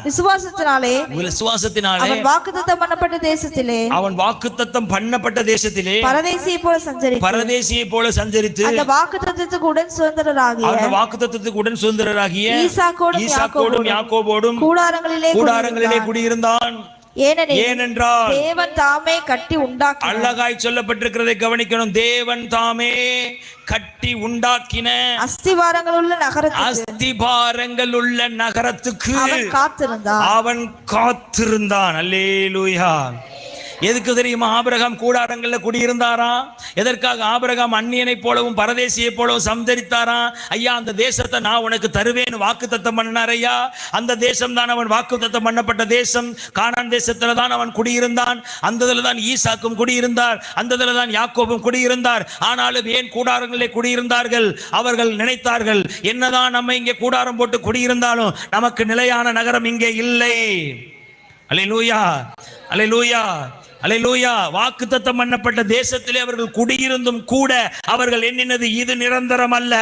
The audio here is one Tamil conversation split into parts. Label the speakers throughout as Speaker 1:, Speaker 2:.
Speaker 1: விசுவாசத்தினாலே
Speaker 2: அவன்
Speaker 1: வாக்குத்தத்தம் பண்ணப்பட்ட தேசத்திலே
Speaker 2: பரதேசியை போல சஞ்சரித்து
Speaker 1: அந்த வாக்குத்தத்தத்துக்கு
Speaker 2: உடன் சுதந்திரராகிய ஈசாக்கோடும் யாக்கோபோடும் கூடாரங்களிலே குடியிருந்தான். ஏனென்றால்
Speaker 1: தேவன் தாமே கட்டி உண்டாக்கின,
Speaker 2: அழகாய் சொல்லப்பட்டிருக்கிறதை கவனிக்கணும், தேவன் தாமே கட்டி உண்டாக்கின அஸ்திபாரங்கள் உள்ள நகரத்துக்கு அவன் காத்திருந்தான். அல்லேலூயா. எதுக்கு தெரியுமா ஆபிரகாம் கூடாரங்கள்ல குடியிருந்தாரா? எதற்காக ஆபிரகாம் அந்நியனை போலவும் பரதேசியை போலவும் சந்தரித்தாராம்? ஐயா, அந்த தேசத்தை நான் உனக்கு தருவேன்னு வாக்குத்தத்தம் பண்ணார். ஐயா, அந்த தேசம் தான் அவன் வாக்குத்தத்தம் பண்ணப்பட்ட தேசம். கானான் தேசத்துல தான் அவன் குடியிருந்தான். அந்த தான் ஈசாக்கும் குடியிருந்தார், அந்த தான் யாக்கோபும் குடியிருந்தார். ஆனாலும் ஏன் கூடாரங்களிலே குடியிருந்தார்கள்? அவர்கள் நினைத்தார்கள், என்னதான் நம்ம இங்கே கூடாரம் போட்டு குடியிருந்தாலும் நமக்கு நிலையான நகரம் இங்கே இல்லை. அல்லேலூயா, அல்லேலூயா, அல்லேலூயா. வாக்குத்தத்தம் பண்ணப்பட்ட தேசத்திலே அவர்கள் குடியிருந்தும் கூட அவர்கள் எண்ணினது இது நிரந்தரம் அல்ல.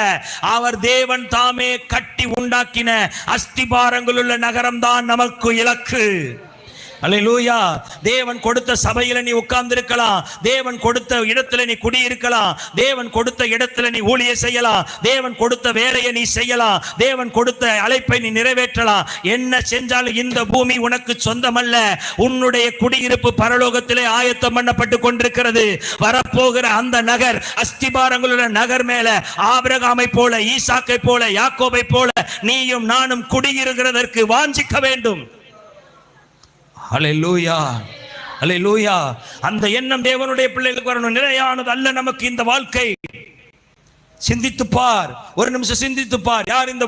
Speaker 2: அவர் தேவன் தாமே கட்டி உண்டாக்கின அஸ்திபாரங்கள் உள்ள நகரம் தான் நமக்கு இலக்கு. அல்லேலூயா. தேவன் கொடுத்த சபையில நீ உட்கார்ந்து இருக்கலாம், தேவன் கொடுத்த இடத்துல நீ குடியிருக்கலாம், தேவன் கொடுத்த இடத்துல நீ ஊழிய செய்யலாம், தேவன் கொடுத்த வேலையை நீ செய்யலாம், தேவன் கொடுத்த அழைப்பை நீ நிறைவேற்றலாம். என்ன செஞ்சாலும் இந்த பூமி உனக்கு சொந்தமல்ல. உன்னுடைய குடியிருப்பு பரலோகத்திலே ஆயத்தம் பண்ணப்பட்டு கொண்டிருக்கிறது. வரப்போகிற அந்த நகர் அஸ்திபாரங்களுள்ள நகர் மேல ஆபிரகாமை போல, ஈசாக்கை போல, யாக்கோபை போல நீயும் நானும் குடியிருக்கிறதற்கு வாஞ்சிக்க வேண்டும். அல்லேலூயா, அல்லேலூயா. அந்த எண்ணம் தேவனுடைய பிள்ளைகளுக்கு வரணும். நிலையானது அல்ல நமக்கு இந்த வாழ்க்கை. சிந்தித்துப்பார், ஒரு நிமிஷம் சிந்தித்துப்பார். யார் இந்த